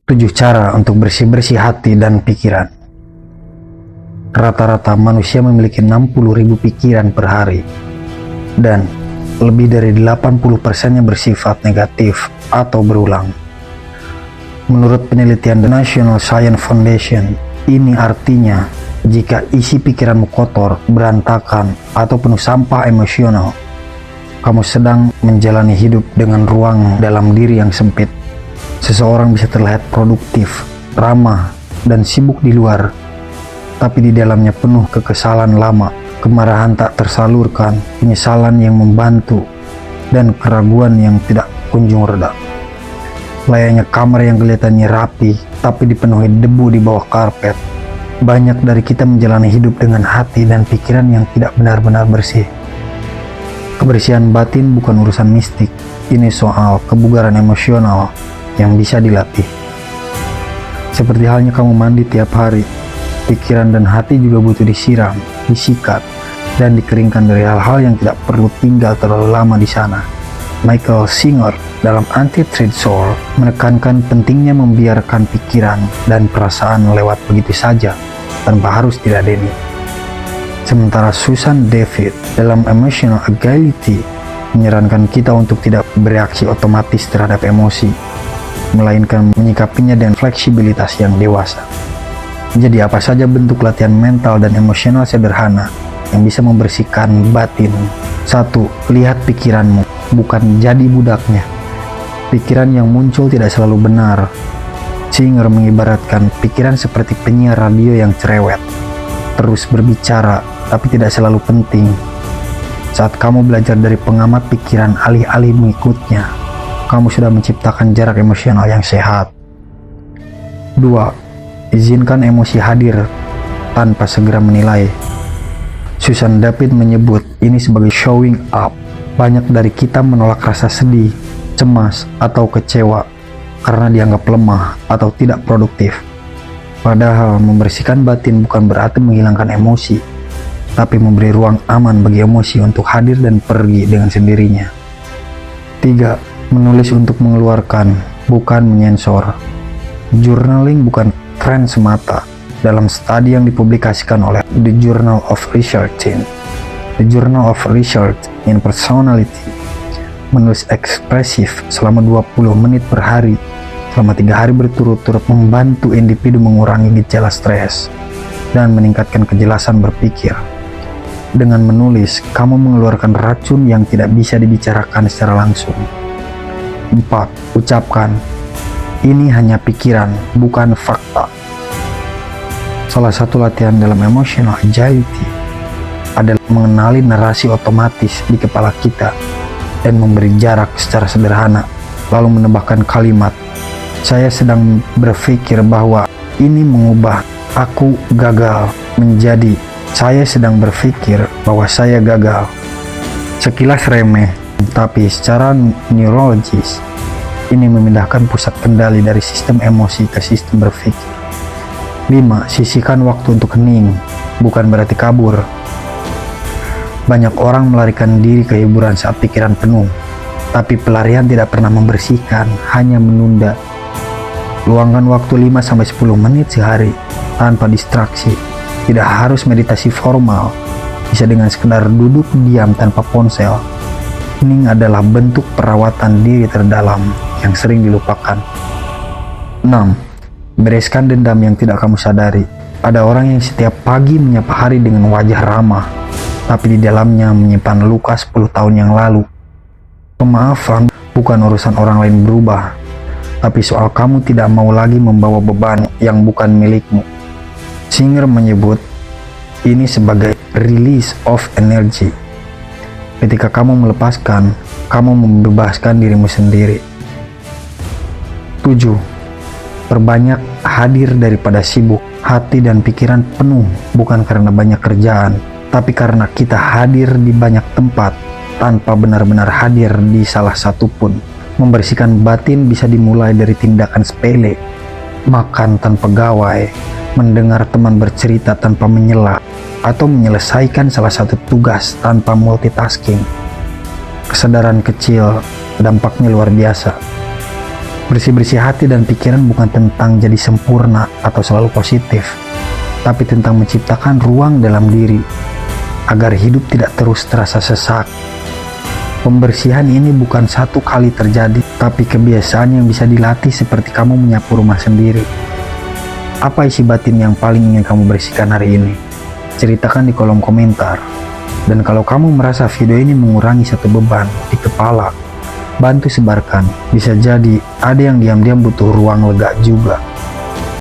7 cara untuk bersih-bersih hati dan pikiran. Rata-rata manusia memiliki 60.000 pikiran per hari, dan lebih dari 80%-nya bersifat negatif atau berulang. Menurut penelitian The National Science Foundation, ini artinya jika isi pikiranmu kotor, berantakan, atau penuh sampah emosional, kamu sedang menjalani hidup dengan ruang dalam diri yang sempit. Seseorang bisa terlihat produktif, ramah, dan sibuk di luar, tapi di dalamnya penuh kekesalan lama, kemarahan tak tersalurkan, penyesalan yang membantu, dan keraguan yang tidak kunjung reda. Layaknya kamar yang kelihatannya rapi, tapi dipenuhi debu di bawah karpet. Banyak dari kita menjalani hidup dengan hati dan pikiran yang tidak benar-benar bersih. Kebersihan batin bukan urusan mistik, ini soal kebugaran emosional yang bisa dilatih. Seperti halnya kamu mandi tiap hari, pikiran dan hati juga butuh disiram, disikat, dan dikeringkan dari hal-hal yang tidak perlu tinggal terlalu lama di sana. Michael Singer dalam Anti-Treat Soul menekankan pentingnya membiarkan pikiran dan perasaan lewat begitu saja tanpa harus diladeni. Sementara Susan David dalam Emotional Agility menyarankan kita untuk tidak bereaksi otomatis terhadap emosi, melainkan menyikapinya dengan fleksibilitas yang dewasa. Jadi apa saja bentuk latihan mental dan emosional sederhana yang bisa membersihkan batin? 1. Lihat pikiranmu, bukan jadi budaknya. Pikiran yang muncul tidak selalu benar. Singer mengibaratkan pikiran seperti penyiar radio yang cerewet, terus berbicara, tapi tidak selalu penting. Saat kamu belajar dari pengamat pikiran alih-alih mengikutnya, kamu sudah menciptakan jarak emosional yang sehat. 2. Izinkan emosi hadir tanpa segera menilai. Susan David menyebut ini sebagai showing up. Banyak dari kita menolak rasa sedih, cemas, atau kecewa karena dianggap lemah atau tidak produktif. Padahal membersihkan batin bukan berarti menghilangkan emosi, tapi memberi ruang aman bagi emosi untuk hadir dan pergi dengan sendirinya. 3. Menulis untuk mengeluarkan, bukan menyensor. Journaling bukan tren semata. Dalam studi yang dipublikasikan oleh The Journal of Research in Personality, menulis ekspresif selama 20 menit per hari selama 3 hari berturut-turut membantu individu mengurangi gejala stres dan meningkatkan kejelasan berpikir. Dengan menulis, kamu mengeluarkan racun yang tidak bisa dibicarakan secara langsung. 4. Ucapkan, ini hanya pikiran, bukan fakta. Salah satu latihan dalam Emotional Agility adalah mengenali narasi otomatis di kepala kita dan memberi jarak secara sederhana, lalu menambahkan kalimat, saya sedang berpikir bahwa ini mengubah aku gagal menjadi saya sedang berpikir bahwa saya gagal. Sekilas remeh, tapi secara neurologis, ini memindahkan pusat kendali dari sistem emosi ke sistem berpikir. 5. Sisihkan waktu untuk hening, bukan berarti kabur. Banyak orang melarikan diri ke hiburan saat pikiran penuh, tapi pelarian tidak pernah membersihkan, hanya menunda. Luangkan waktu 5-10 menit sehari, tanpa distraksi. Tidak harus meditasi formal, bisa dengan sekedar duduk diam tanpa ponsel. Hening adalah bentuk perawatan diri terdalam yang sering dilupakan. 6. Bereskan dendam yang tidak kamu sadari. Ada orang yang setiap pagi menyapa hari dengan wajah ramah, tapi di dalamnya menyimpan luka 10 tahun yang lalu. Pemaafan bukan urusan orang lain berubah, tapi soal kamu tidak mau lagi membawa beban yang bukan milikmu. Singer menyebut ini sebagai release of energy. Ketika kamu melepaskan, kamu membebaskan dirimu sendiri. 7. Perbanyak hadir daripada sibuk. Hati dan pikiran penuh bukan karena banyak kerjaan, tapi karena kita hadir di banyak tempat tanpa benar-benar hadir di salah satu pun. Membersihkan batin bisa dimulai dari tindakan sepele, makan tanpa gawai, mendengar teman bercerita tanpa menyela, atau menyelesaikan salah satu tugas tanpa multitasking. Kesadaran kecil, dampaknya luar biasa. Bersih-bersih hati dan pikiran bukan tentang jadi sempurna atau selalu positif, tapi tentang menciptakan ruang dalam diri agar hidup tidak terus terasa sesak. Pembersihan ini bukan satu kali terjadi, tapi kebiasaan yang bisa dilatih seperti kamu menyapu rumah sendiri. Apa isi batin yang paling ingin kamu bersihkan hari ini? Ceritakan di kolom komentar. Dan kalau kamu merasa video ini mengurangi satu beban di kepala, bantu sebarkan. Bisa jadi ada yang diam-diam butuh ruang lega juga.